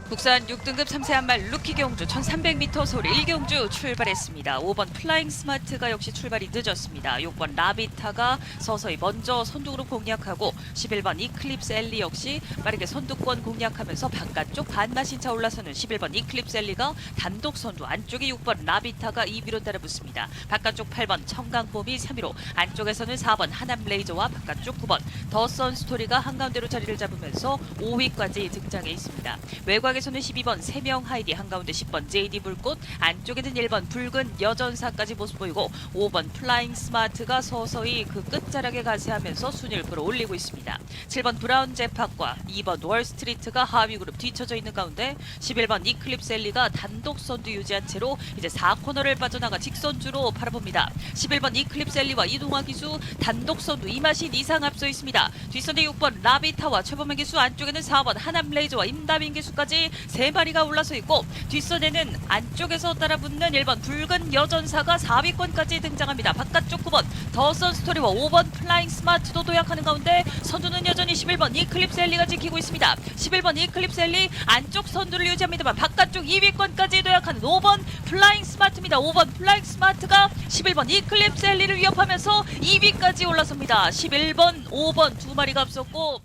국산 6등급 3세 한말 루키 경주 1300m 소리 1경주 출발했습니다. 5번 플라잉 스마트가 역시 출발이 늦었습니다. 6번 라비타가 서서히 먼저 선두그룹 공략하고 11번 이클립스 엘리 역시 빠르게 선두권 공략하면서 바깥쪽 반마신차 올라서는 11번 이클립스 엘리가 단독 선두, 안쪽에 6번 라비타가 2위로 따라붙습니다. 바깥쪽 8번 청강봄이 3위로, 안쪽에서는 4번 하남레이저와 바깥쪽 9번 더선 스토리가 한가운데로 자리를 잡으면서 5위까지 등장해 있습니다. 외곽에서는 12번 세명 하이디, 한가운데 10번 JD 불꽃, 안쪽에는 1번 붉은 여전사까지 모습 보이고 5번 플라잉 스마트가 서서히 그 끝자락에 가세하면서 순위를 끌어올리고 있습니다. 7번 브라운 제팍과 2번 월스트리트가 하위 그룹 뒤쳐져 있는 가운데 11번 이클립스 엘리가 단독 선두 유지한 채로 이제 4코너를 빠져나가 직선주로 바라봅니다. 11번 이클립스 엘리와 이동화 기수 단독 선두 이마신 이상 앞서 있습니다. 뒷선에 6번 라비타와 최범현 기수, 안쪽에는 4번 하남레이저와 임다빈 기수까지 3마리가 올라서 있고 뒷선에는 안쪽에서 따라붙는 1번 붉은 여전사가 4위권까지 등장합니다. 바깥쪽 9번 더선 스토리와 5번 플라잉 스마트도 도약하는 가운데 선두는 여전히 11번 이클립스 엘리가 지키고 있습니다. 11번 이클립스 엘리 안쪽 선두를 유지합니다만 바깥쪽 2위권까지 도약하는 5번 플라잉 스마트입니다. 5번 플라잉 스마트가 11번 이클립스 엘리를 위협하면서 2위까지 올라섭니다. 11번, 5번 두 마리가 앞섰고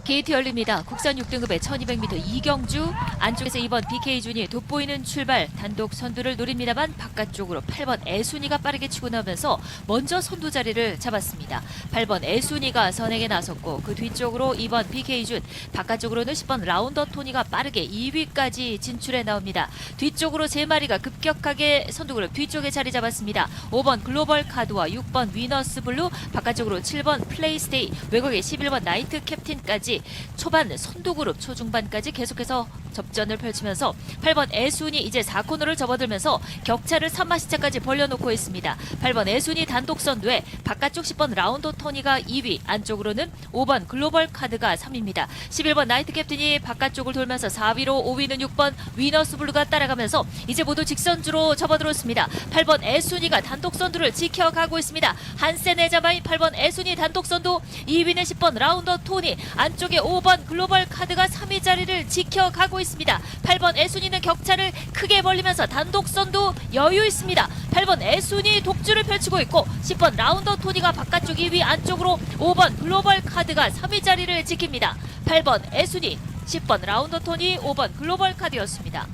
게이트 열립니다. 국산 6등급의 1200m 이경주, 안쪽에서 2번 BK준이 돋보이는 출발, 단독 선두를 노립니다만 바깥쪽으로 8번 애순이가 빠르게 치고 나오면서 먼저 선두 자리를 잡았습니다. 8번 애순이가 선행에 나섰고 그 뒤쪽으로 2번 BK준, 바깥쪽으로는 10번 라운더 토니가 빠르게 2위까지 진출해 나옵니다. 뒤쪽으로 3마리가 급격하게 선두그룹 뒤쪽에 자리 잡았습니다. 5번 글로벌 카드와 6번 위너스 블루, 바깥쪽으로 7번 플레이스테이, 외곽에 11번 나이트 캡틴까지 초반 선두그룹 초중반까지 계속해서 접전을 펼치면서 8번 애순이 이제 4코너를 접어들면서 격차를 3마시차까지 벌려놓고 있습니다. 8번 애순이 단독 선두에 바깥쪽 10번 라운더 토니가 2위, 안쪽으로는 5번 글로벌 카드가 3위입니다. 11번 나이트 캡틴이 바깥쪽을 돌면서 4위로 5위는 6번 위너스 블루가 따라가면서 이제 모두 직선주로 접어들었습니다. 8번 애순이가 단독 선두를 지켜가고 있습니다. 한센의 자바인 8번 애순이 단독 선두, 2위는 10번 라운더 토니, 안쪽에 5번 글로벌 카드가 3위 자리를 지켜가고 있습니다. 8번 애순이는 격차를 크게 벌리면서 단독 선두 여유 있습니다. 8번 애순이 독주를 펼치고 있고 10번 라운더 토니가 바깥쪽 2위, 안쪽으로 5번 글로벌 카드가 3위 자리를 지킵니다. 8번 애순이, 10번 라운더 토니, 5번 글로벌 카드였습니다.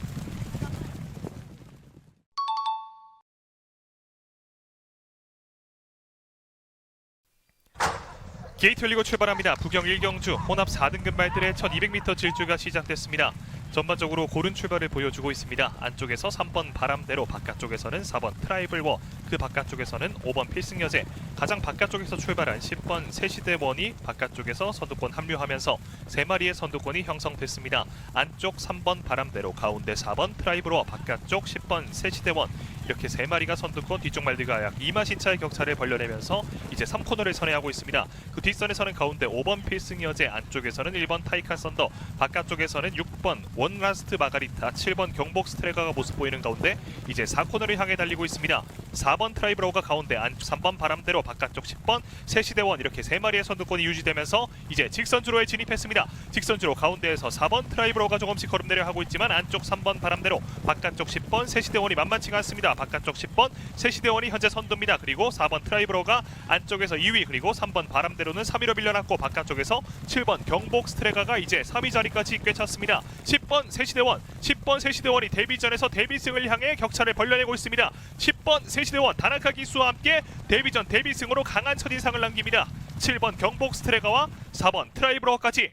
게이트 열리고 출발합니다. 부경 1경주 혼합 4등급 말들의 1200m 질주가 시작됐습니다. 전반적으로 고른 출발을 보여주고 있습니다. 안쪽에서 3번 바람대로, 바깥쪽에서는 4번 트라이블워, 그 바깥쪽에서는 5번 필승여제, 가장 바깥쪽에서 출발한 10번 새시대원이 바깥쪽에서 선두권 합류하면서 3마리의 선두권이 형성됐습니다. 안쪽 3번 바람대로, 가운데 4번 트라이블워, 바깥쪽 10번 새시대원, 이렇게 3마리가 선두권, 뒤쪽 말들과 약 2마신차의 격차를 벌려내면서 이제 3코너를 선회하고 있습니다. 그 뒷선에서는 가운데 5번 필승여제, 안쪽에서는 1번 타이칸 썬더, 바깥쪽에서는 6번 원라스트 마가리타, 7번 경복 스트레가가 모습 보이는 가운데 이제 4코너를 향해 달리고 있습니다. 4번 트라이브로우가 가운데, 3번 바람대로, 바깥쪽 10번 새시대원, 이렇게 3마리의 선두권이 유지되면서 이제 직선주로에 진입했습니다. 직선주로 가운데에서 4번 트라이브로우가 조금씩 걸음내려 하고 있지만 안쪽 3번 바람대로, 바깥쪽 10번 새시대원이 만만치가 않습니다. 바깥쪽 10번 새시대원이 현재 선두입니다. 그리고 4번 트라이브로우가 안쪽에서 2위, 그리고 3번 바람대로는 3위로 밀려났고 바깥쪽에서 7번 경복 스트레가가 이제 3위 자리까지 꿰찼습니다. 10번 새시대원, 10번 새시대원이 데뷔전에서 데뷔승을 향해 격차를 벌려내고 있습니다. 10번 새시대원 다나카 기수와 함께 데뷔전 데뷔승으로 강한 첫인상을 남깁니다. 7번 경복 스트레가와 4번 트라이브로우까지.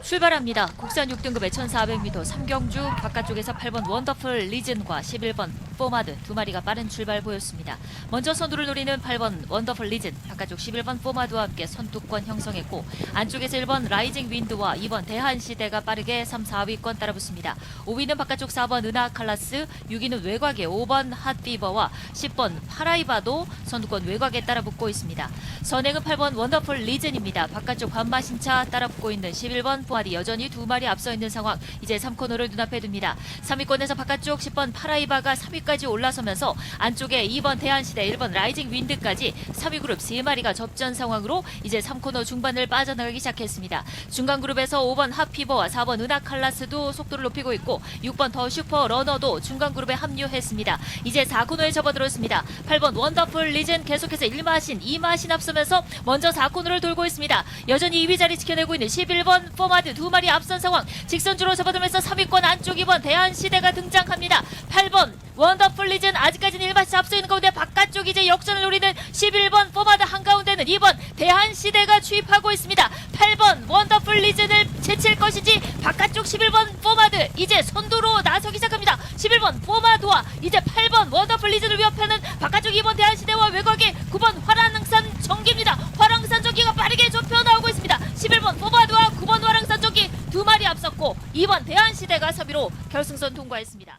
출발합니다. 국산 6등급의 1400m 3경주, 바깥쪽에서 8번 원더풀 리즌과 11번 포마드 두 마리가 빠른 출발 보였습니다. 먼저 선두를 노리는 8번 원더풀 리즌, 바깥쪽 11번 포마드와 함께 선두권 형성했고 안쪽에서 1번 라이징 윈드와 2번 대한시대가 빠르게 3, 4위권 따라붙습니다. 5위는 바깥쪽 4번 은하칼라스, 6위는 외곽의 5번 핫피버와 10번 파라이바도 선두권 외곽에 따라붙고 있습니다. 선행은 8번 원더풀 리즌입니다. 바깥쪽 반마신차 따라붙고 있는 11번 포마드 여전히 두 마리 앞서 있는 상황. 이제 3코너를 눈앞에 둡니다. 3위권에서 바깥쪽 10번 파라이바가 3위까지 올라서면서 안쪽에 2번 대한시대, 1번 라이징 윈드까지 3위 그룹 3마리가 접전 상황으로 이제 3코너 중반을 빠져나가기 시작했습니다. 중간 그룹에서 5번 핫피버와 4번 은하칼라스도 속도를 높이고 있고 6번 더 슈퍼 러너도 중간 그룹에 합류했습니다. 이제 4코너에 접어들었습니다. 8번 원더풀 리즌 계속해서 1마신, 2마신 앞서면서 먼저 4코너를 돌고 있습니다. 여전히 2위 자리 지켜내고 있는 11번 포마드 두 마리 앞선 상황. 직선주로 접어들면서 3위권 안쪽 2번 대한시대가 등장합니다. 8번 원더풀 리즌 아직까지는 1마신 앞서 있는 가운데 바깥쪽 이제 역전을 노리는 11번 포마드 한가운데는 2번 대한시대가 추입하고 있습니다. 8번 원더풀 리즌을 제칠 것인지 바깥쪽 11번 포마드 이제 선두로 나서기 시작합니다. 11번 포마드와 이제 8번 원더풀 리즌을 위협하는 바깥쪽 2번 대한시대와 외곽에 9번 화랑산 전기입니다. 화랑산 전기가 빠르게 좁혀 나오고 있습니다. 11번 포마드와 9번 화랑산 전기 두 마리 앞섰고 2번 대한시대가 3위로 결승선 통과했습니다.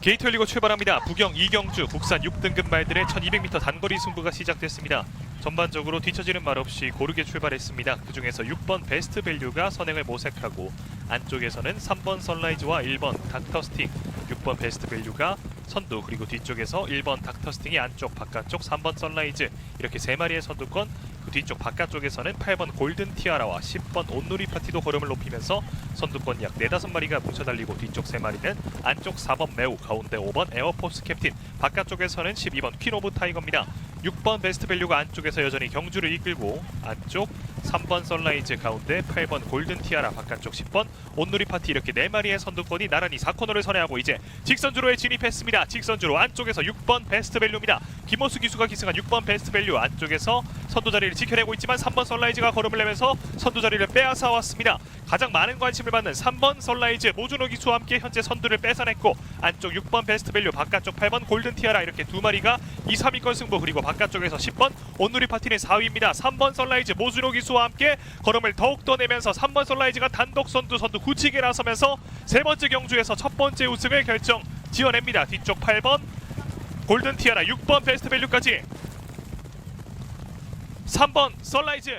게이트 열리고 출발합니다. 부경 이경주 국산 6등급 말들의 1200m 단거리 승부가 시작됐습니다. 전반적으로 뒤처지는 말 없이 고르게 출발했습니다. 그중에서 6번 베스트 밸류가 선행을 모색하고 안쪽에서는 3번 선라이즈와 1번 닥터스팅, 6번 베스트 밸류가 선두, 그리고 뒤쪽에서 1번 닥터스팅이 안쪽, 바깥쪽 3번 선라이즈, 이렇게 3마리의 선두권. 그 뒤쪽 바깥쪽에서는 8번 골든 티아라와 10번 온누리 파티도 걸음을 높이면서 선두권 약 4-5마리가 뭉쳐달리고 뒤쪽 3마리는 안쪽 4번 매우, 가운데 5번 에어포스 캡틴, 바깥쪽에서는 12번 퀸 오브 타이거입니다. 6번 베스트 밸류가 안쪽에서 여전히 경주를 이끌고 안쪽 3번 선라이즈, 가운데 8번 골든 티아라, 바깥쪽 10번 온누리 파티, 이렇게 4마리의 선두권이 나란히 4코너를 선회하고 이제 직선주로에 진입했습니다. 직선주로 안쪽에서 6번 베스트 밸류입니다. 김호수 기수가 기승한 6번 베스트 밸류 안쪽에서 선두 자리를 지켜내고 있지만 3번 선라이즈가 걸음을 내면서 선두 자리를 빼앗아 왔습니다. 가장 많은 관심을 받는 3번 선라이즈 모준호 기수와 함께 현재 선두를 뺏어냈고 안쪽 6번 베스트 밸류, 바깥쪽 8번 골든 티아라, 이렇게 두 마리가 2, 3위권 승부, 그리고 바깥쪽에서 10번 온누리 파티는 4위입니다. 3번 선라이즈 모준호 기수와 함께 걸음을 더욱더 내면서 3번 선라이즈가 단독 선두 굳히게 나서면서 세 번째 경주에서 첫 번째 우승을 결정 지어냅니다. 뒤쪽 8번 골든 티아라, 6번 베스트 밸류까지 3번 선라이즈.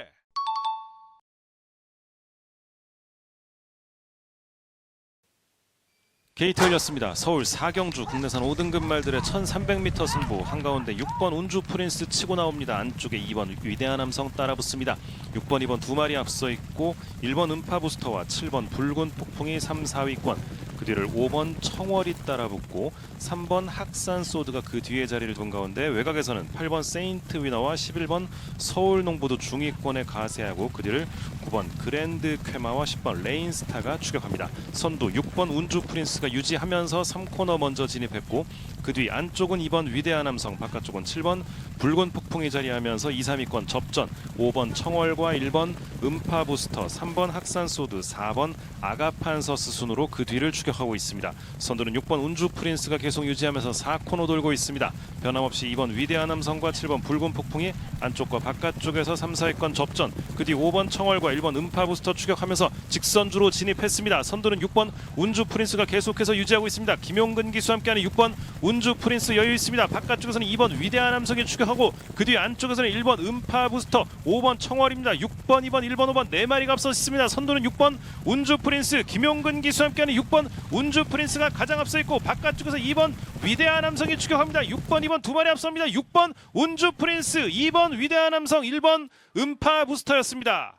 게이트 열렸습니다. 서울 사경주 국내산 5등급 말들의 1300m 승부, 한가운데 6번 운주 프린스 치고 나옵니다. 안쪽에 2번 위대한 함성 따라붙습니다. 6번, 2번 두 마리 앞서 있고 1번 음파 부스터와 7번 붉은 폭풍이 3, 4위권, 그 뒤를 5번 청월이 따라붙고 3번 학산 소드가 그 뒤에 자리를 둔 가운데 외곽에서는 8번 세인트 위너와 11번 서울 농부도 중위권에 가세하고 그 뒤를 9번 그랜드 쾌마와 10번 레인스타가 추격합니다. 선두 6번 운주 프린스가 유지하면서 3코너 먼저 진입했고 그 뒤 안쪽은 2번 위대한 함성, 바깥쪽은 7번 붉은 폭풍이 자리하면서 2, 3위권 접전. 5번 청월과 1번 음파 부스터, 3번 학산 소드, 4번 아가판서스 순으로 그 뒤를 추격하고 있습니다. 선두는 6번 운주 프린스가 계속 유지하면서 4코너 돌고 있습니다. 변함없이 2번 위대한 함성과 7번 붉은 폭풍이 안쪽과 바깥쪽에서 3, 4위권 접전. 그 뒤 5번 청월과 1번 음파 부스터 추격하면서 직선주로 진입했습니다. 선두는 6번 운주 프린스가 계속해서 유지하고 있습니다. 김용근 기수와 함께하는 6번 운주 프린스 여유 있습니다. 바깥쪽에서는 2번 위대한 함성이 추격하고 그 뒤 안쪽에서는 1번 음파 부스터, 5번 청월입니다. 6번, 2번, 1번, 5번 4마리가 앞서 있습니다. 선두는 6번 운주 프린스, 김용근 기수와 함께하는 6번 운주 프린스가 가장 앞서 있고 바깥쪽에서 2번 위대한 함성이 추격합니다. 6번, 2번 두 마리 앞섭니다. 6번 운주 프린스, 2번 위대한 함성, 1번 음파 부스터였습니다.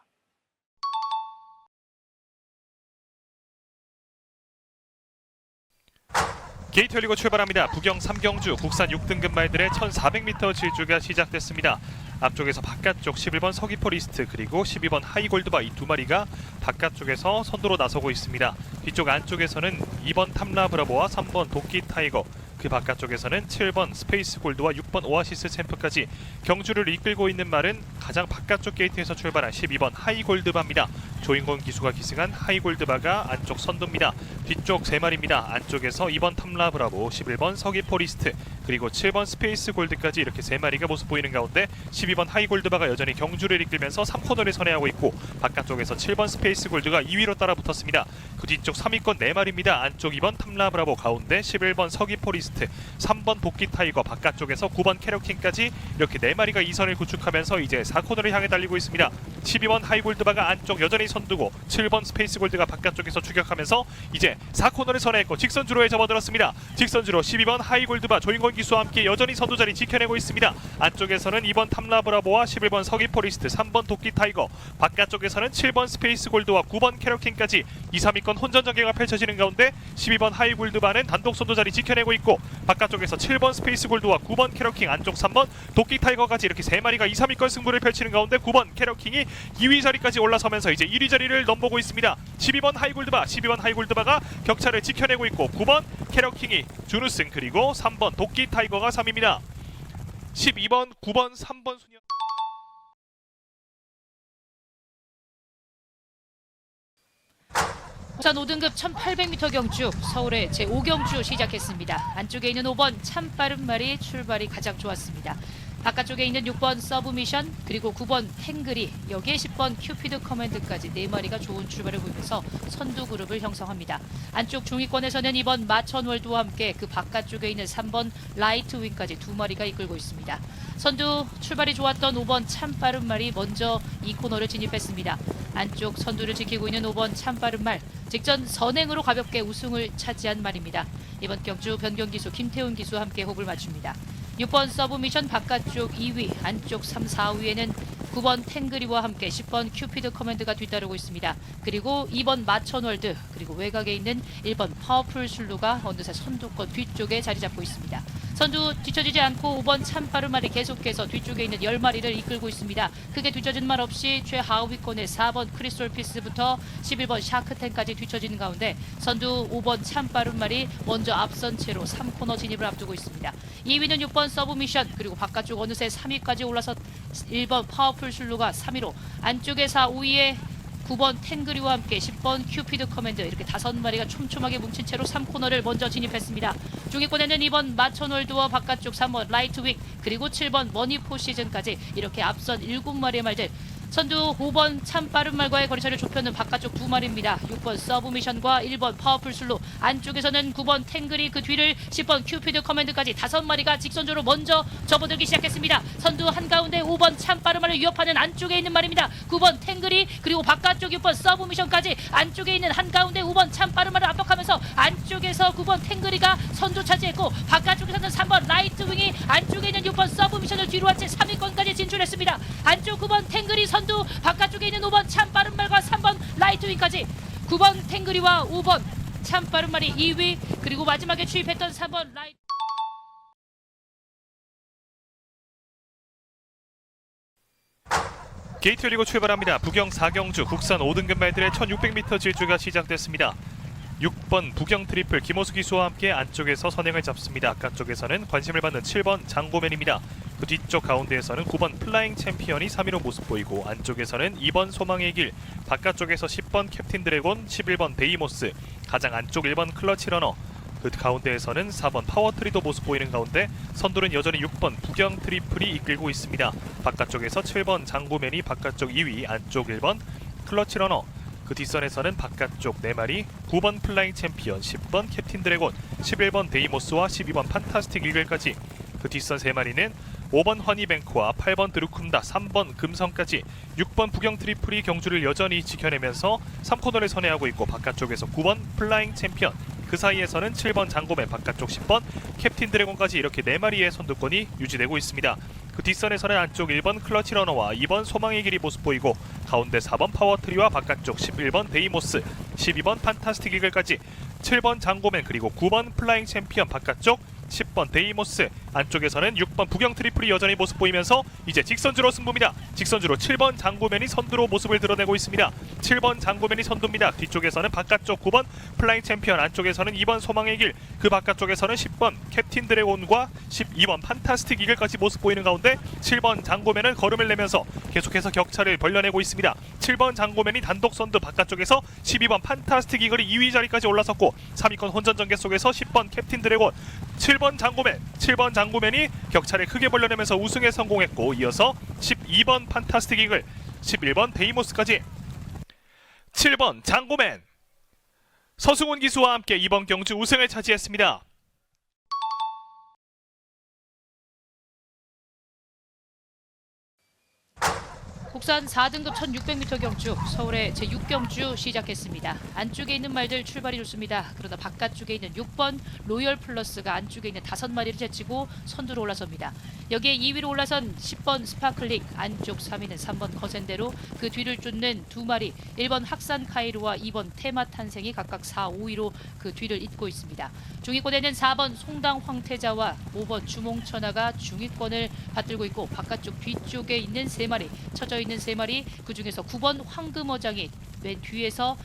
게이트 열리고 출발합니다. 부경 3경주 국산 6등급 말들의 1400m 질주가 시작됐습니다. 앞쪽에서 바깥쪽 11번 서귀포 리스트, 그리고 12번 하이골드바, 이 두 마리가 바깥쪽에서 선두로 나서고 있습니다. 뒤쪽 안쪽에서는 2번 탐라 브라보와 3번 도끼 타이거, 그 바깥쪽에서는 7번 스페이스 골드와 6번 오아시스 챔프까지 경주를 이끌고 있는 말은 가장 바깥쪽 게이트에서 출발한 12번 하이골드바입니다. 조인권 기수가 기승한 하이골드바가 안쪽 선두입니다. 뒤쪽 3마리입니다. 안쪽에서 2번 탐라브라보, 11번 서기포리스트, 그리고 7번 스페이스 골드까지 이렇게 3마리가 모습 보이는 가운데 12번 하이골드바가 여전히 경주를 이끌면서 3코너를 선회하고 있고 바깥쪽에서 7번 스페이스 골드가 2위로 따라붙었습니다. 그 뒤쪽 3위권 4마리입니다. 안쪽 2번 탐라브라보, 가운데 11번 서기포리스트, 3번 도끼 타이거, 바깥쪽에서 9번 캐럿킹까지 이렇게 4마리가 2선을 구축하면서 이제 4코너를 향해 달리고 있습니다. 12번 하이골드바가 안쪽 여전히 선두고 7번 스페이스 골드가 바깥쪽에서 추격하면서 이제 4코너를 선회했고 직선주로에 접어들었습니다. 직선주로 12번 하이골드바 조인권 기수와 함께 여전히 선두 자리 지켜내고 있습니다. 안쪽에서는 2번 탐라브라보와 11번 서기포리스트, 3번 도끼 타이거, 바깥쪽에서는 7번 스페이스 골드와 9번 캐럿킹까지 2, 3위권 혼전 전개가 펼쳐지는 가운데 12번 하이골드바는 단독 선두 자리 지켜내고 있고 바깥쪽에서 7번 스페이스 골드와 9번 캐럿킹, 안쪽 3번 도끼 타이거까지 이렇게 3마리가 2, 3위권 승부를 펼치는 가운데 9번 캐럿킹이 2위 자리까지 올라서면서 이제 1위 자리를 넘보고 있습니다. 12번 하이골드바가 격차를 지켜내고 있고 9번 캐럿킹이 준우승, 그리고 3번 도끼 타이거가 3위입니다. 12번, 9번, 3번 순위. 부산 5등급 1800m 경주 서울의 제5경주 시작했습니다. 안쪽에 있는 5번 참 빠른 말이 출발이 가장 좋았습니다. 바깥쪽에 있는 6번 서브미션, 그리고 9번 탱글이, 여기에 10번 큐피드 커맨드까지 4마리가 좋은 출발을 보이면서 선두 그룹을 형성합니다. 안쪽 중위권에서는 2번 마천월드와 함께 그 바깥쪽에 있는 3번 라이트윙까지 2마리가 이끌고 있습니다. 선두 출발이 좋았던 5번 참 빠른 말이 먼저 이 코너를 진입했습니다. 안쪽 선두를 지키고 있는 5번 참 빠른 말, 직전 선행으로 가볍게 우승을 차지한 말입니다. 이번 경주 변경 기수 김태훈 기수와 함께 호흡을 맞춥니다. 6번 서브미션 바깥쪽 2위, 안쪽 3, 4위에는 9번 탱그리와 함께 10번 큐피드 커맨드가 뒤따르고 있습니다. 그리고 2번 마천월드, 그리고 외곽에 있는 1번 파워풀 술루가 어느새 선두권 뒤쪽에 자리 잡고 있습니다. 선두 뒤처지지 않고 5번 참 빠른 말이 계속해서 뒤쪽에 있는 10마리를 이끌고 있습니다. 크게 뒤처진 말 없이 최하위권의 4번 크리스톨 피스부터 11번 샤크텐까지 뒤처지는 가운데 선두 5번 참 빠른 말이 먼저 앞선 채로 3코너 진입을 앞두고 있습니다. 2위는 6번 서브미션, 그리고 바깥쪽 어느새 3위까지 올라서 1번 파워풀 술루가 3위로, 안쪽에 4, 5위에 9번 탱그리와 함께 10번 큐피드 커맨드, 이렇게 5마리가 촘촘하게 뭉친 채로 3코너를 먼저 진입했습니다. 중위권에는 2번 마천월드와 바깥쪽 3번 라이트윅, 그리고 7번 머니포 시즌까지 이렇게 앞선 7마리의 말들. 선두 5번 참 빠른 말과의 거리차를 좁혀는 바깥쪽 2마리입니다. 6번 서브미션과 1번 파워풀 술루, 안쪽에서는 9번 탱글이, 그 뒤를 10번 큐피드 커맨드까지 5마리가 직선적으로 먼저 접어들기 시작했습니다. 선두 한가운데 5번 참 빠른 말을 위협하는 안쪽에 있는 말입니다. 9번 탱글이, 그리고 바깥쪽 6번 서브미션까지 안쪽에 있는 한가운데 5번 참 빠른 말을 압박하면서 안쪽에서 9번 탱글이가 선두 차지했고 바깥쪽에서는 3번 라이트윙이 안쪽에 있는 6번 서브미션을 뒤로 한 채 3위권까지 진출했습니다. 안쪽 9번 탱글이 선두, 바깥쪽에 있는 5번 참 빠른 말과 3번 라이트윙까지 9번 탱그리와 5번 참 빠른 말이 2위, 그리고 마지막에 추입했던 3번 라이트. 게이트 열리고 출발합니다. 부경 4경주 국산 5등급 말들의 1600m 질주가 시작됐습니다. 6번 부경 트리플 김호수 기수와 함께 안쪽에서 선행을 잡습니다. 바깥쪽에서는 관심을 받는 7번 장고맨입니다. 그 뒤쪽 가운데에서는 9번 플라잉 챔피언이 3위로 모습 보이고 안쪽에서는 2번 소망의 길, 바깥쪽에서 10번 캡틴 드래곤, 11번 데이모스, 가장 안쪽 1번 클러치 러너, 그 가운데에서는 4번 파워트리도 모습 보이는 가운데 선두는 여전히 6번 부경 트리플이 이끌고 있습니다. 바깥쪽에서 7번 장고맨이 바깥쪽 2위, 안쪽 1번 클러치 러너, 그 뒷선에서는 바깥쪽 4마리 9번 플라잉 챔피언, 10번 캡틴 드래곤, 11번 데이모스와 12번 판타스틱 이글까지, 그 뒷선 3마리는 5번 허니뱅크와 8번 드루쿰다, 3번 금성까지 6번 부경 트리플이 경주를 여전히 지켜내면서 3코너를 선회하고 있고 바깥쪽에서 9번 플라잉 챔피언, 그 사이에서는 7번 장고맨, 바깥쪽 10번 캡틴 드래곤까지 이렇게 4마리의 선두권이 유지되고 있습니다. 그 뒷선에서는 안쪽 1번 클러치 러너와 2번 소망의 길이 모습 보이고 가운데 4번 파워트리와 바깥쪽 11번 데이모스, 12번 판타스틱 이글까지 7번 장고맨, 그리고 9번 플라잉 챔피언, 바깥쪽 10번 데이모스, 안쪽에서는 6번 부경 트리플이 여전히 모습 보이면서 이제 직선주로 승부입니다. 직선주로 7번 장구맨이 선두로 모습을 드러내고 있습니다. 7번 장구맨이 선두입니다. 뒤쪽에서는 바깥쪽 9번 플라잉 챔피언, 안쪽에서는 2번 소망의 길, 그 바깥쪽에서는 10번 캡틴 드래곤과 12번 판타스틱 이글까지 모습 보이는 가운데 7번 장고맨은 걸음을 내면서 계속해서 격차를 벌려내고 있습니다. 7번 장고맨이 단독 선두, 바깥쪽에서 12번 판타스틱 이글이 2위 자리까지 올라섰고 3위권 혼전 전개 속에서 10번 캡틴 드래곤, 7번 장고맨이 격차를 크게 벌려내면서 우승에 성공했고, 이어서 12번 판타스틱 이글, 11번 데이모스까지 7번 장고맨 서승훈 기수와 함께 이번 경주 우승을 차지했습니다. 국산 4등급 1600m 경주, 서울의 제6경주 시작했습니다. 안쪽에 있는 말들 출발이 좋습니다. 그러나 바깥쪽에 있는 6번 로열 플러스가 안쪽에 있는 5마리를 제치고 선두로 올라섭니다. 여기에 2위로 올라선 10번 스파클링, 안쪽 3위는 3번 거센대로, 그 뒤를 쫓는 2마리 1번 학산 카이로와 2번 테마 탄생이 각각 4, 5위로 그 뒤를 잇고 있습니다. 중위권에는 4번 송당 황태자와 5번 주몽천하가 중위권을 받들고 있고, 바깥쪽 뒤쪽에 있는 3마리, 쳐져 있는 3마리, 그 중에서 9번 황금어장이 맨 뒤에서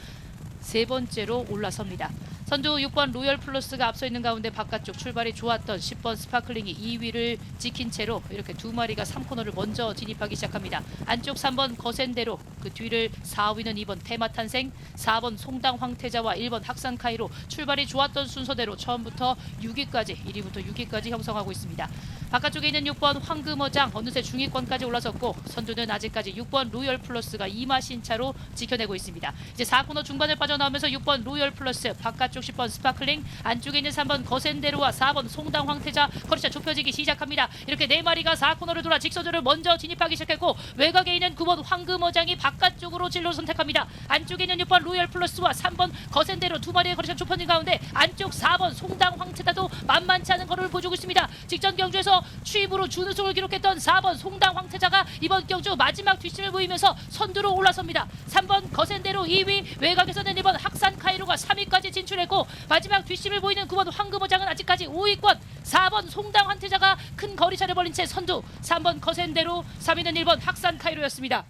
세 번째로 올라섭니다. 선두 6번 로열 플러스가 앞서 있는 가운데 바깥쪽 출발이 좋았던 10번 스파클링이 2위를 지킨 채로 이렇게 2마리가 3코너를 먼저 진입하기 시작합니다. 안쪽 3번 거센대로, 그 뒤를 4위는 2번 테마탄생, 4번 송당 황태자와 1번 학산 카이로 출발이 좋았던 순서대로 처음부터 6위까지, 1위부터 6위까지 형성하고 있습니다. 바깥쪽에 있는 6번 황금어장 어느새 중위권까지 올라섰고, 선두는 아직까지 6번 로열 플러스가 2마신 차로 지켜내고 있습니다. 이제 4코너 중반을 빠져나오면서 6번 로열 플러스, 바깥쪽 10번 스파클링, 안쪽에 있는 3번 거센데로와 4번 송당 황태자, 거리차 좁혀지기 시작합니다. 이렇게 4마리가 4코너를 돌아 직선주를 먼저 진입하기 시작했고, 외곽에 있는 9번 황금어장이 바깥쪽으로 진로를 선택합니다. 안쪽에 있는 6번 로열 플러스와 3번 거센데로 2마리의 거리차 좁혀진 가운데 안쪽 4번 송당 황태자도 만만치 않은 걸음을 보여주고 있습니다. 직전 경주에서 추입으로 준우승을 기록했던 4번 송당 황태자가 이번 경주 마지막 뒷심을 보이면서 선두로 올라섭니다. 3번 거센대로 2위, 외곽에서는 1번 학산 카이로가 3위까지 진출했고, 마지막 뒷심을 보이는 9번 황금어장은 아직까지 5위권, 4번 송당 황태자가 큰 거리차를 벌린 채 선두, 3번 거센대로, 3위는 1번 학산 카이로였습니다.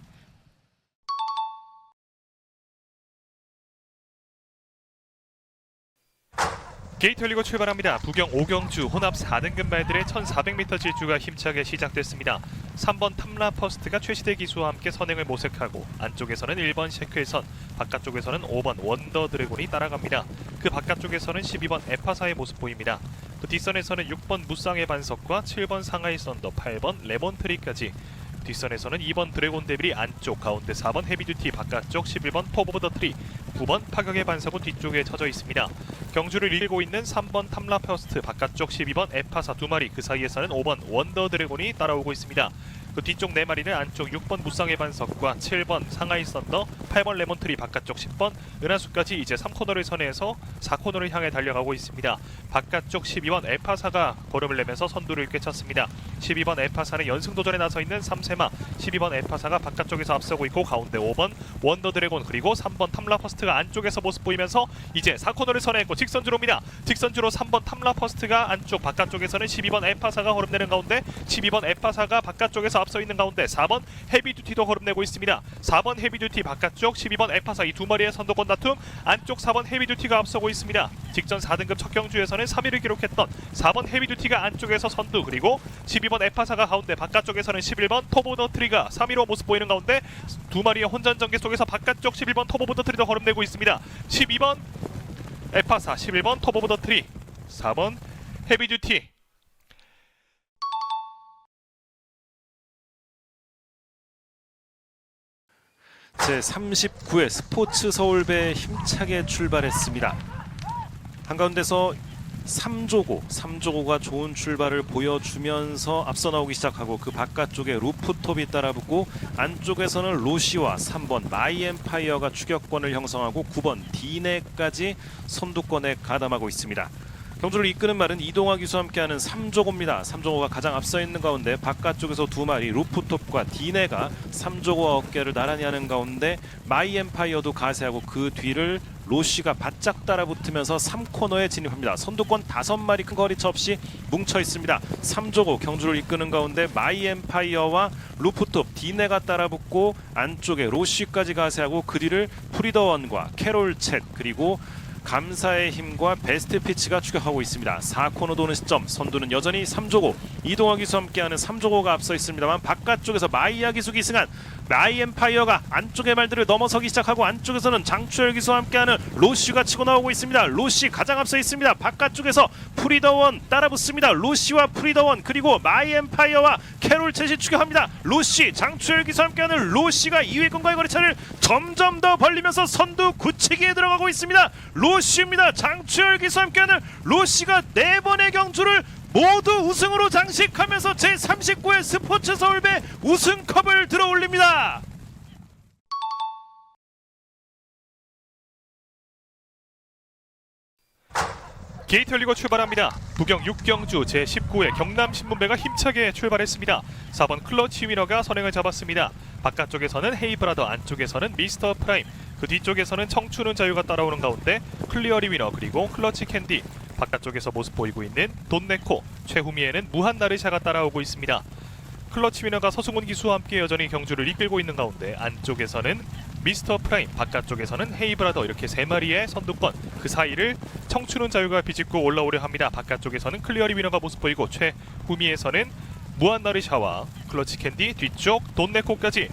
게이트 열리고 출발합니다. 부경 5경주 혼합 4등급 말들의 1400m 질주가 힘차게 시작됐습니다. 3번 탐라 퍼스트가 최시대 기수와 함께 선행을 모색하고, 안쪽에서는 1번 셰클선, 바깥쪽에서는 5번 원더 드래곤이 따라갑니다. 그 바깥쪽에서는 12번 에파사의 모습 보입니다. 또 뒷선에서는 6번 무쌍의 반석과 7번 상하이 썬더, 8번 레몬트리까지, 뒷선에서는 2번 드래곤 데빌이 안쪽, 가운데 4번 헤비듀티, 바깥쪽 11번 톱 오브 더 트리, 9번 파격의 반사부 뒤쪽에 쳐져 있습니다. 경주를 이끌고 있는 3번 탐라 퍼스트, 바깥쪽 12번 에파사 2마리, 그 사이에서는 5번 원더 드래곤이 따라오고 있습니다. 그 뒤쪽 4마리는 안쪽 6번 무쌍의 반석과 7번 상하이 썬더, 8번 레몬트리, 바깥쪽 10번 은하수까지 이제 3코너를 선회해서 4코너를 향해 달려가고 있습니다. 바깥쪽 12번 에파사가 걸음을 내면서 선두를 꿰찼습니다. 12번 에파사는 연승도전에 나서 있는 3세마, 12번 에파사가 바깥쪽에서 앞서고 있고, 가운데 5번 원더 드래곤, 그리고 3번 탐라 퍼스트가 안쪽에서 모습 보이면서 이제 4코너를 선회했고 직선주로입니다. 직선주로 3번 탐라 퍼스트가 안쪽, 바깥쪽에서는 12번 에파사가 걸음내는 가운데 12번 에파사가 바깥쪽에서 앞서 있는 가운데 4번 헤비듀티도 걸음내고 있습니다. 4번 헤비듀티, 바깥쪽 12번 에파사, 이 2마리의 선두권 다툼, 안쪽 4번 헤비듀티가 앞서고 있습니다. 직전 4등급 첫 경주에서는 3위를 기록했던 4번 헤비듀티가 안쪽에서 선두, 그리고 12번 에파사가 가운데, 바깥쪽에서는 11번 톱 오브 더 트리가 3위로 모습 보이는 가운데 2마리의 혼전 전개 속에서 바깥쪽 11번 톱 오브 더 트리도 걸음내고 있습니다. 12번 에파사, 11번 톱 오브 더 트리, 4번 헤비듀티. 제39회 스포츠 서울배 힘차게 출발했습니다. 한가운데서 3조고가 좋은 출발을 보여주면서 앞서 나오기 시작하고, 그 바깥쪽에 루프톱이 따라붙고, 안쪽에서는 로시와 3번 마이엠파이어가 추격권을 형성하고 9번 디네까지 선두권에 가담하고 있습니다. 경주를 이끄는 말은 이동화 기수와 함께하는 3조고입니다. 3조고가 가장 앞서 있는 가운데 바깥쪽에서 두 마리 루프톱과 디네가 3조고와 어깨를 나란히 하는 가운데 마이엠파이어도 가세하고 그 뒤를 로시가 바짝 따라붙으면서 3코너에 진입합니다. 선두권 5마리 큰 거리차 없이 뭉쳐 있습니다. 3조고 경주를 이끄는 가운데 마이엠파이어와 루프톱, 디네가 따라붙고 안쪽에 로시까지 가세하고 그 뒤를 프리더원과 캐롤 챗 그리고 감사의 힘과 베스트 피치가 추격하고 있습니다. 4코너 도는 시점 선두는 여전히 3조고 이동화 기수와 함께하는 3조고가 앞서 있습니다만 바깥쪽에서 마이야 기수 기승한 마이엠파이어가 안쪽의 말들을 넘어서기 시작하고 안쪽에서는 장추열 기수와 함께하는 로시가 치고 나오고 있습니다. 로시 가장 앞서 있습니다. 바깥쪽에서 프리더원 따라붙습니다. 로시와 프리더원 그리고 마이엠파이어와 캐롤 챗이 추격합니다. 로시 장추열 기수와 함께하는 로시가 2위권과의 거리차를 점점 더 벌리면서 선두 굳히기에 들어가고 있습니다. 로시입니다. 장추열 기수와 함께하는 로시가 4번의 경주를 모두 우승으로 장식하면서 제39회 스포츠 서울배 우승컵을 들어올립니다. 게이트 열리고 출발합니다. 부경 6경주 제19회 경남신문배가 힘차게 출발했습니다. 4번 클러치 위너가 선행을 잡았습니다. 바깥쪽에서는 헤이브라더, 안쪽에서는 미스터 프라임, 그 뒤쪽에서는 청춘은 자유가 따라오는 가운데 클리어리 위너 그리고 클러치 캔디, 바깥쪽에서 모습 보이고 있는 돈네코, 최후미에는 무한 나르샤가 따라오고 있습니다. 클러치 위너가 서승훈 기수와 함께 여전히 경주를 이끌고 있는 가운데 안쪽에서는 미스터 프라임, 바깥쪽에서는 헤이브라더 이렇게 3마리의 선두권, 그 사이를 청춘은 자유가 비집고 올라오려 합니다. 바깥쪽에서는 클리어리 위너가 모습 보이고 최후미에서는 무한 나르샤와 클러치 캔디, 뒤쪽 돈네코까지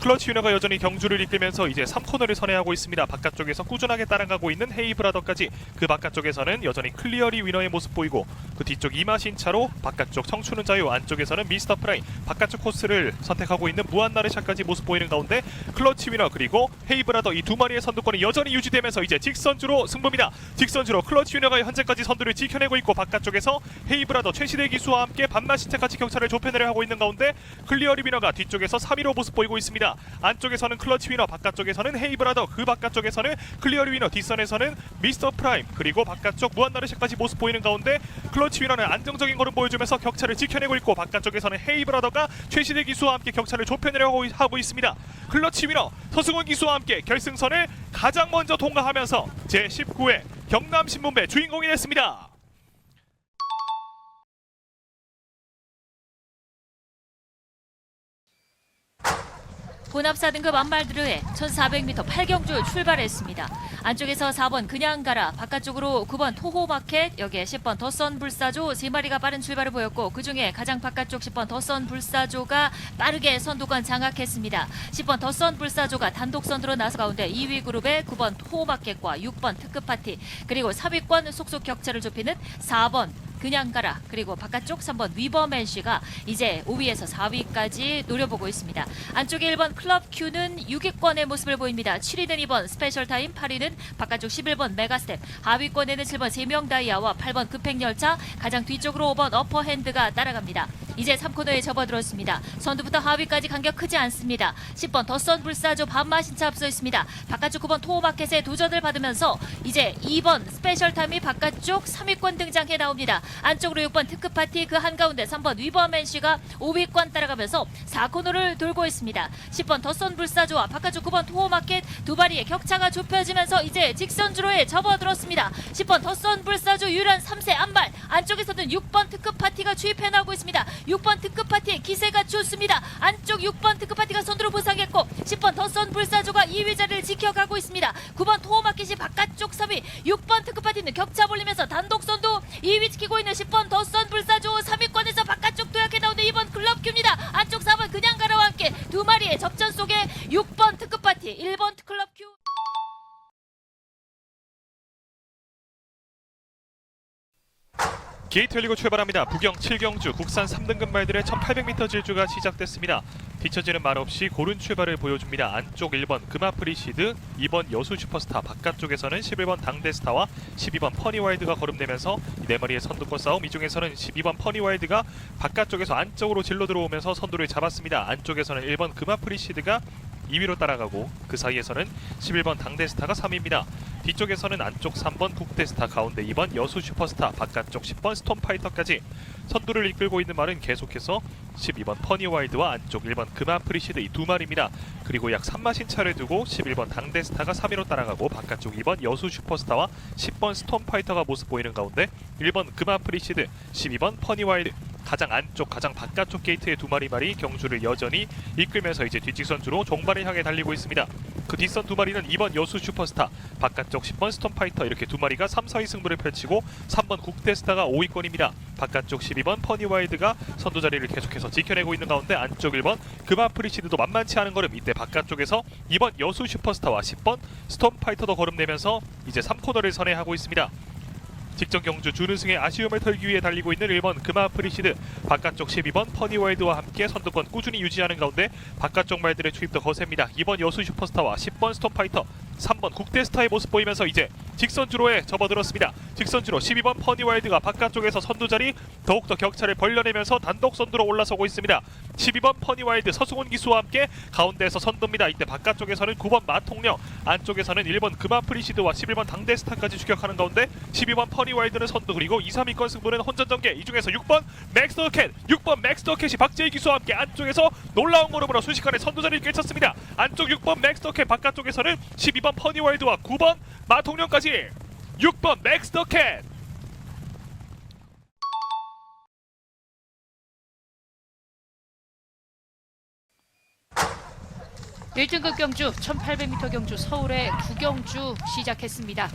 클러치 위너가 여전히 경주를 이끌면서 이제 3코너를 선회하고 있습니다. 바깥쪽에서 꾸준하게 따라가고 있는 헤이브라더까지, 그 바깥쪽에서는 여전히 클리어리 위너의 모습 보이고 그 뒤쪽 이마신차로 바깥쪽 청춘은 자유, 안쪽에서는 미스터 프라임, 바깥쪽 코스를 선택하고 있는 무한 나르샤까지 모습 보이는 가운데 클러치 위너 그리고 헤이브라더 이 2마리의 선두권이 여전히 유지되면서 이제 직선주로 승부입니다. 직선주로 클러치 위너가 현재까지 선두를 지켜내고 있고 바깥쪽에서 헤이브라더, 최시대 기수와 함께 반마신차까지 격차를 좁혀내려 하고 있는 가운데 클리어리 위너가 뒤쪽에서 3위로 모습 보이고 있습니다. 안쪽에서는 클러치 위너, 바깥쪽에서는 헤이브라더, 그 바깥쪽에서는 클리어리 위너, 뒷선에서는 미스터 프라임 그리고 바깥쪽 무한 나르샤까지 모습 보이는 가운데 클러치 위너는 안정적인 걸음 보여주면서 격차를 지켜내고 있고 바깥쪽에서는 헤이브라더가 최시대 기수와 함께 격차를 좁혀내려고 하고 있습니다. 클러치 위너, 서승훈 기수와 함께 결승선을 가장 먼저 통과하면서 제19회 경남신문배 주인공이 됐습니다. 혼합 4등급 안말드르에 1400m 8경주 출발했습니다. 안쪽에서 4번 그냥 가라, 바깥쪽으로 9번 토호마켓, 여기에 10번 더선 불사조 3마리가 빠른 출발을 보였고 그중에 가장 바깥쪽 10번 더선 불사조가 빠르게 선두권 장악했습니다. 10번 더선 불사조가 단독 선두로 나서 가운데 2위 그룹에 9번 토호마켓과 6번 특급파티 그리고 4위권 속속 격차를 좁히는 4번 그냥 가라 그리고 바깥쪽 3번 위버맨시가 이제 5위에서 4위까지 노려보고 있습니다. 안쪽에 1번 클럽 Q는 6위권의 모습을 보입니다. 7위는 2번 스페셜 타임, 8위는 바깥쪽 11번 메가스텝, 하위권에는 7번 세명 다이아와 8번 급행열차, 가장 뒤쪽으로 5번 어퍼핸드가 따라갑니다. 이제 3코너에 접어들었습니다. 선두부터 하위까지 간격 크지 않습니다. 10번 더선 불사조 반마신차 앞서 있습니다. 바깥쪽 9번 토호마켓의 도전을 받으면서 이제 2번 스페셜 타임이 바깥쪽 3위권 등장해 나옵니다. 안쪽으로 6번 특급파티, 그 한가운데 3번 위버맨시가 5위권 따라가면서 4코너를 돌고 있습니다. 10번 더선 불사조와 바깥쪽 9번 토호마켓 두 마리의 격차가 좁혀지면서 이제 직선주로에 접어들었습니다. 10번 더선 불사조 유일한 3세 안발, 안쪽에서는 6번 특급파티가 추입해 나오고 있습니다. 6번 특급파티의 기세가 좋습니다. 안쪽 6번 특급파티가 선두로 부상했고 10번 더선 불사조가 2위 자리를 지켜가고 있습니다. 9번 토호마켓이 바깥쪽 3위, 6번 특급파티는 격차 벌리면서 단독 선두 2위 지키고 있는 10번 더선 불사조, 3위권에서 바깥쪽 도약해 나오는 2번 클럽 Q입니다. 안쪽 4번 그냥 가라와 함께 두 마리의 접전 속에 6번 특급파티, 1번 클럽 Q. 게이트 열리고 출발합니다. 부경 7경주 국산 3등급 말들의 1800m 질주가 시작됐습니다. 뒤처지는 말 없이 고른 출발을 보여줍니다. 안쪽 1번 금아프리시드, 2번 여수 슈퍼스타, 바깥쪽에서는 11번 당대스타와 12번 퍼니와일드가 거름내면서 4마리의 선두권 싸움, 이 중에서는 12번 퍼니와일드가 바깥쪽에서 안쪽으로 질러 들어오면서 선두를 잡았습니다. 안쪽에서는 1번 금아프리시드가 2위로 따라가고 그 사이에서는 11번 당대스타가 3위입니다. 뒤쪽에서는 안쪽 3번 국대스타, 가운데 2번 여수 슈퍼스타, 바깥쪽 10번 스톰파이터까지 선두를 이끌고 있는 말은 계속해서 12번 퍼니와일드와 안쪽 1번 금아프리시드 이 두 마리입니다. 그리고 약 3마신 차를 두고 11번 당대스타가 3위로 따라가고 바깥쪽 2번 여수 슈퍼스타와 10번 스톰파이터가 모습 보이는 가운데 1번 금아프리시드, 12번 퍼니와일드, 가장 안쪽 가장 바깥쪽 게이트의 두 마리 경주를 여전히 이끌면서 이제 뒷직선주로 종반을 향해 달리고 있습니다. 그 뒷선 두 마리는 2번 여수 슈퍼스타, 바깥쪽 10번 스톰파이터, 이렇게 두 마리가 3, 4위 승부를 펼치고 3번 국대스타가 5위권입니다. 바깥쪽 12번 퍼니와일드가 선두 자리를 계속해서 지켜내고 있는 가운데 안쪽 1번 금아프리시드도 만만치 않은 걸음, 이때 바깥쪽에서 2번 여수 슈퍼스타와 10번 스톰파이터도 걸음내면서 이제 3코너를 선회하고 있습니다. 직전 경주 준우승의 아쉬움을 털기 위해 달리고 있는 1번 금아프리시드, 바깥쪽 12번 퍼니와일드와 함께 선두권 꾸준히 유지하는 가운데 바깥쪽 말들의 투입도 거셉니다. 2번 여수 슈퍼스타와 10번 스톰파이터, 3번 국대스타의 모습 보이면서 이제 직선주로에 접어들었습니다. 직선주로 12번 퍼니와일드가 바깥쪽에서 선두자리 더욱더 격차를 벌려내면서 단독 선두로 올라서고 있습니다. 12번 퍼니와일드 서승훈 기수와 함께 가운데에서 선두입니다. 이때 바깥쪽에서는 9번 마통령, 안쪽에서는 1번 금아프리시드와 11번 당대스타까지 추격하는 가운데 12번 퍼니와일드는 선두, 그리고 2, 3위권 승부는 혼전전개. 이 중에서 6번 맥스더캣이 박재희 기수와 함께 안쪽에서 놀라운 걸음으로 순식간에 선두자리를 꿰찼습니다. 안쪽 6번 맥스더캣, 바깥쪽에서는 12번 퍼니와일드와 9번 마통령까지 6번 맥스더캣. 1등급 경주 1800m 경주 서울의 구경주 시작했습니다.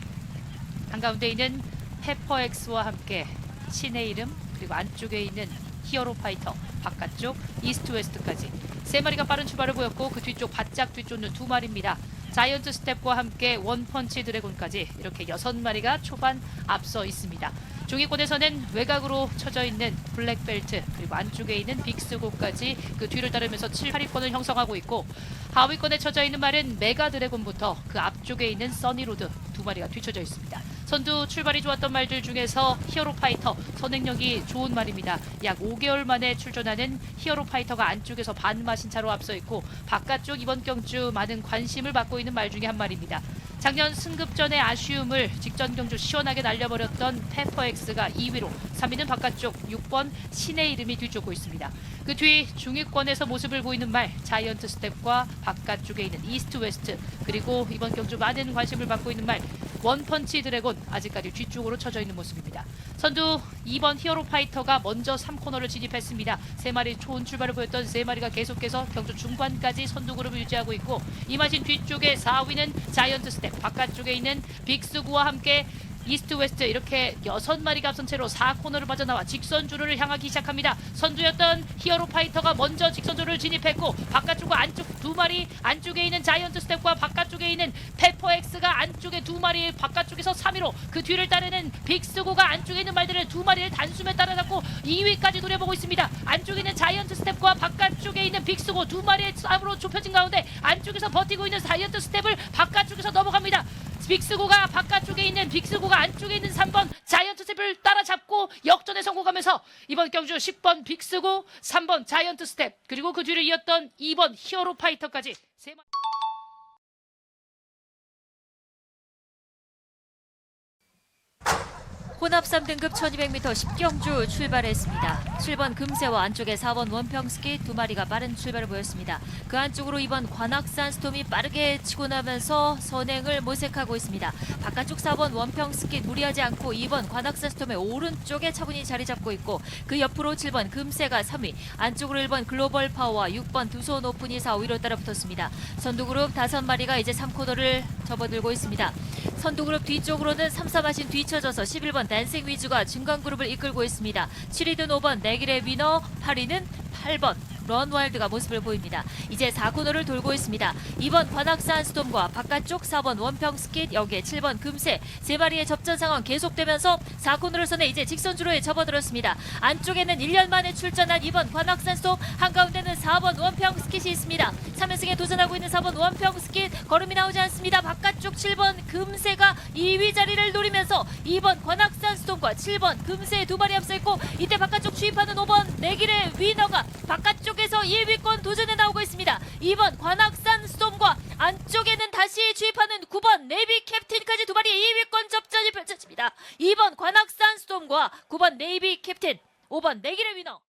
한가운데 있는 페퍼엑스와 함께 신의 이름, 그리고 안쪽에 있는 히어로 파이터, 바깥쪽 이스트 웨스트까지 세 마리가 빠른 출발을 보였고 그 뒤쪽 바짝 뒤쫓는 두 마리입니다. 자이언트 스텝과 함께 원펀치 드래곤까지 이렇게 6마리가 초반 앞서 있습니다. 중위권에서는 외곽으로 쳐져 있는 블랙벨트, 그리고 안쪽에 있는 빅스고까지 그 뒤를 따르면서 7, 8위권을 형성하고 있고, 하위권에 쳐져 있는 말은 메가 드래곤부터 그 앞쪽에 있는 써니로드 두 마리가 뒤쳐져 있습니다. 선두 출발이 좋았던 말들 중에서 히어로 파이터, 선행력이 좋은 말입니다. 약 5개월 만에 출전하는 히어로 파이터가 안쪽에서 반마신 차로 앞서 있고, 바깥쪽 이번 경주 많은 관심을 받고 있는 말 중에 한 마리입니다. 작년 승급전의 아쉬움을 직전 경주 시원하게 날려버렸던 페퍼엑스가 2위로, 3위는 바깥쪽 6번 신의 이름이 뒤쫓고 있습니다. 그 뒤 중위권에서 모습을 보이는 말 자이언트 스텝과 바깥쪽에 있는 이스트 웨스트, 그리고 이번 경주 많은 관심을 받고 있는 말 원펀치 드래곤, 아직까지 뒤쪽으로 쳐져 있는 모습입니다. 선두 2번 히어로 파이터가 먼저 3코너를 진입했습니다. 3마리 좋은 출발을 보였던 3마리가 계속해서 경주 중반까지 선두 그룹을 유지하고 있고, 이마신 뒤쪽에 4위는 자이언트 스텝, 바깥쪽에 있는 빅스구와 함께 이스트 웨스트, 이렇게 6마리가 앞선 채로 4코너를 빠져나와 직선주로를 향하기 시작합니다. 선두였던 히어로 파이터가 먼저 직선주로를 진입했고, 바깥쪽과 안쪽 두 마리, 안쪽에 있는 자이언트 스텝과 바깥쪽에 있는 페퍼엑스가 안쪽에 두 마리, 바깥쪽에서 3위로 그 뒤를 따르는 빅스고가 안쪽에 있는 말들을 두 마리를 단숨에 따라잡고 2위까지 노려보고 있습니다. 안쪽에 있는 자이언트 스텝과 바깥쪽에 있는 빅스고 두 마리의 싸움으로 좁혀진 가운데 안쪽에서 버티고 있는 자이언트 스텝을 바깥쪽에서 넘어갑니다. 빅스고가 바깥쪽에 있는 빅스고가 안쪽에 있는 3번 자이언트 스텝을 따라잡고 역전에 성공하면서 이번 경주 10번 빅스고, 3번 자이언트 스텝, 그리고 그 뒤를 이었던 2번 히어로 파이터까지 세 마리. 혼합 3등급 1200m 10경주 출발했습니다. 7번 금세와 안쪽에 4번 원평스키 두 마리가 빠른 출발을 보였습니다. 그 안쪽으로 2번 관악산 스톰이 빠르게 치고 나면서 선행을 모색하고 있습니다. 바깥쪽 4번 원평스키 무리하지 않고 2번 관악산 스톰의 오른쪽에 차분히 자리 잡고 있고, 그 옆으로 7번 금세가 3위, 안쪽으로 1번 글로벌 파워와 6번 두손 오픈이 4위로 따라붙었습니다. 선두그룹 5마리가 이제 3코너를 접어들고 있습니다. 선두그룹 뒤쪽으로는 3, 4마신 뒤쳐져서 11번 댄싱 위주가 중간그룹을 이끌고 있습니다. 7위는 5번 내길의 위너, 8위는 8번 런와일드가 모습을 보입니다. 이제 4코너를 돌고 있습니다. 2번 관악산 스톰과 바깥쪽 4번 원평스킷, 여기에 7번 금세, 세 마리의 접전 상황 계속되면서 4코너를 선에 이제 직선주로에 접어들었습니다. 안쪽에는 1년 만에 출전한 2번 관악산 스톰, 한가운데는 4번 원평스킷이 있습니다. 3연승에 도전하고 있는 4번 원평스킷, 걸음이 나오지 않습니다. 바깥쪽 7번 금세가 2위 자리를 노리면서 2번 관악산 스톰과 7번 금세 두 마리 앞서 있고, 이때 바깥쪽 추입하는 5번 내길의 위너가 바깥쪽 안쪽에서 1위권 도전에 나오고 있습니다. 2번 관악산 스톰과 안쪽에는 다시 주입하는 9번 네이비 캡틴까지 두 마리 2위권 접전이 펼쳐집니다. 2번 관악산 스톰과 9번 네이비 캡틴, 5번 내기의 위너.